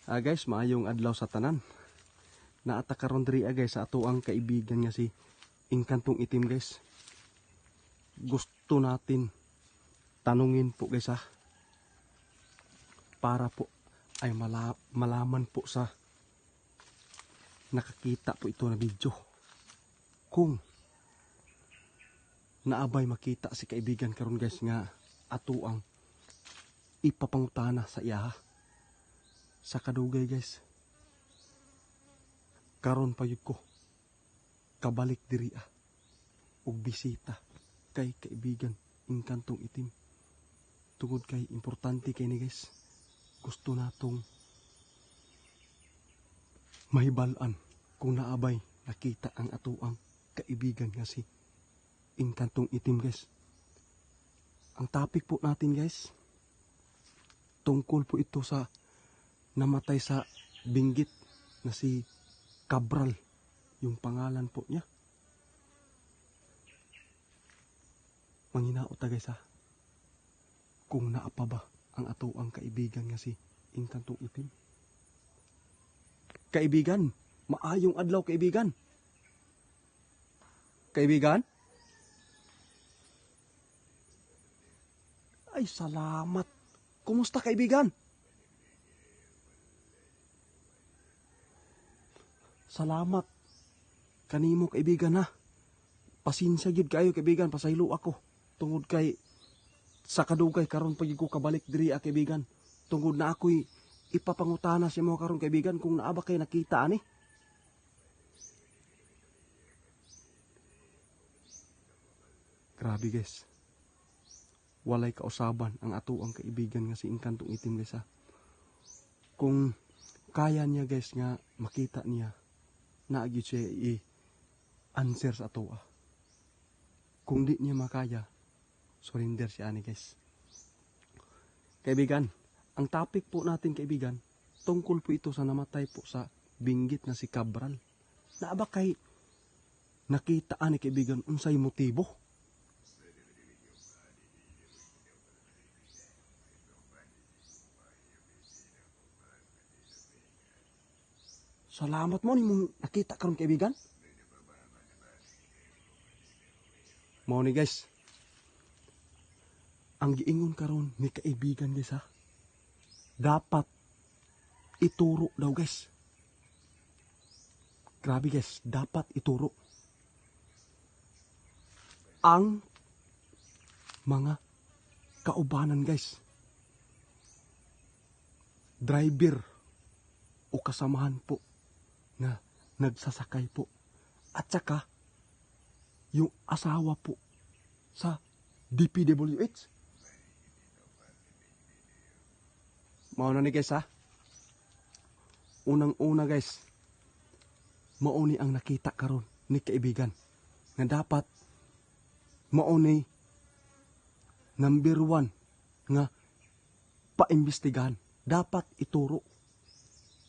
Guys, maayong adlaw sa tanan. Naata karon diri guys sa ato ang kaibigan nga si Inkantong Itim guys. Gusto natin tanungin po guys para po ay malaman po sa nakakita po ito na video kung naabay makita si kaibigan karon guys nga ato ang ipapangutana sa iya sa kadugay guys. Karon pa yun ko kabalik diri og bisita kay kaibigan Inkantong Itim. Tungod kay importante kay ni guys. Gusto natong mahibal-an kung naabay nakita ang atuang kaibigan nga si Inkantong Itim guys. Ang topic po natin guys, tungkol po ito sa namatay sa binggit na si Cabral, yung pangalan po niya. Manginao ta guys kung naapa ba ang atuang kaibigan nga si Inkantong Itim. Kaibigan, maayong adlaw kaibigan. Kaibigan? Ay salamat. Kumusta kaibigan? Salamat kanimo kaibigan Pasensya gyud kayo kaibigan, pasaylo ako. Tungod kay sa kadugay karon pag ko kabalik diri kaibigan. Tungod na ako'y ipapangutana sa mo karon kaibigan kung naaba kay nakita ani. Grabe guys. Walay kausaban ang ato ang kaibigan nga si Inkantong Itim guys Kung kaya niya guys nga makita niya naagi siya i-answer sa ato Kung di niya makaya, surrender siya ani guys. Kaibigan, ang topic po natin kaibigan, tungkol po ito sa namatay po sa binggit na si Cabral. Naaba kay nakita ani kaibigan unsay motibo? Salamat mo ni mong nakita karon kaibigan. Mao ni guys. Ang giingon karon ni kaibigan guys dapat ituro daw guys. Grabe guys, dapat ituro. Ang mga kaubanan guys. Driver o kasamahan po na nagsasakay po. At saka, yung asawa po sa DPWH. Mauna ni guys Unang-una guys, mauni ang nakita karon ni kaibigan. Na dapat, mauni number 1 nga paimbestigahan. Dapat ituro.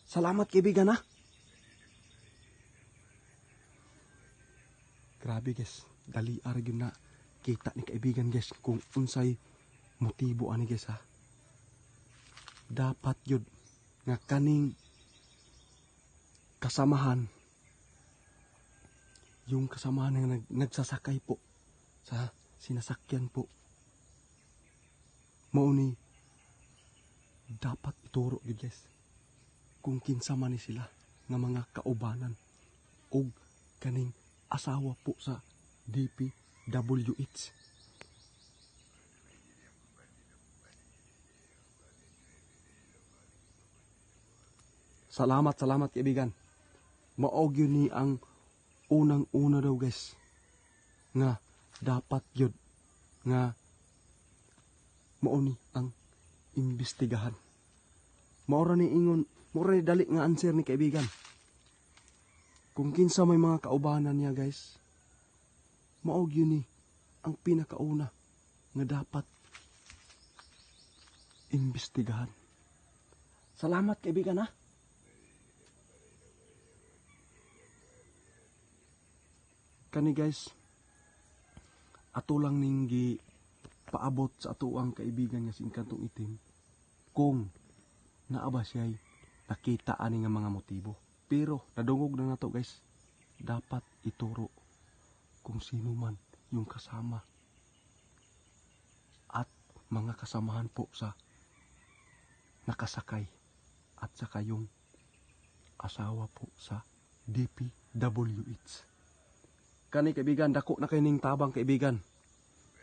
Salamat kaibigan Grabe guys, dali yun na kita ni kaibigan guys kung unsay motibo ani guys Dapat yun nga kaning kasamahan, yung kasamahan nga nagsasakay po sa sinasakyan po, mauni dapat ituro yun guys kung kinsa man ni sila nga mga kaubanan o kaning asawa po sa DPWH. Salamat kaibigan. Maog yun ni ang unang-una daw guys nga dapat yun nga mauni ang imbestigahan. Maura ni ingon, maura ni dali nga answer ni kaibigan. Kung kinsa may mga kaubanan niya guys, maog yun ang pinakauna nga dapat imbestigahan. Salamat kaibigan Kani guys, ato lang ning paabot sa ato ang kaibigan nga si Inkantong Itim kung naaba siya'y nakita ani nga mga motibo. Pero nadungog na nato guys. Dapat ituro kung sino man yung kasama at mga kasamahan po sa nakasakay at saka yung asawa po sa DPWH. Kani kaibigan, dako na kining tabang kaibigan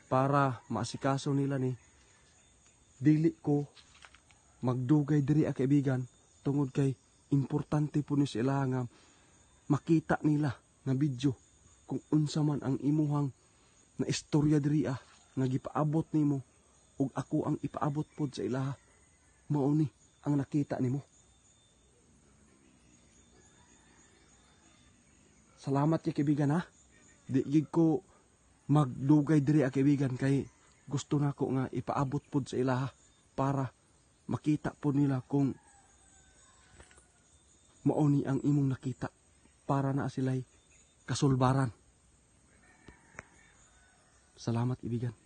para maasikaso nila ni dili ko magdugay diri kaibigan tungod kay importante po ni sila nga makita nila nga video kung unsa man ang imuhang na istorya diri nga gipaabot nimo ug ako ang ipaabot pod sa ilaha. Mao ni ang nakita nimo. Salamat kay kaibigan ha. Di gid ko magdugay diri kaibigan kay gusto nako nga ipaabot pod sa ilaha para makita po nila kung mao ni ang imong nakita para na sila'y kasulbaran. Salamat kaibigan.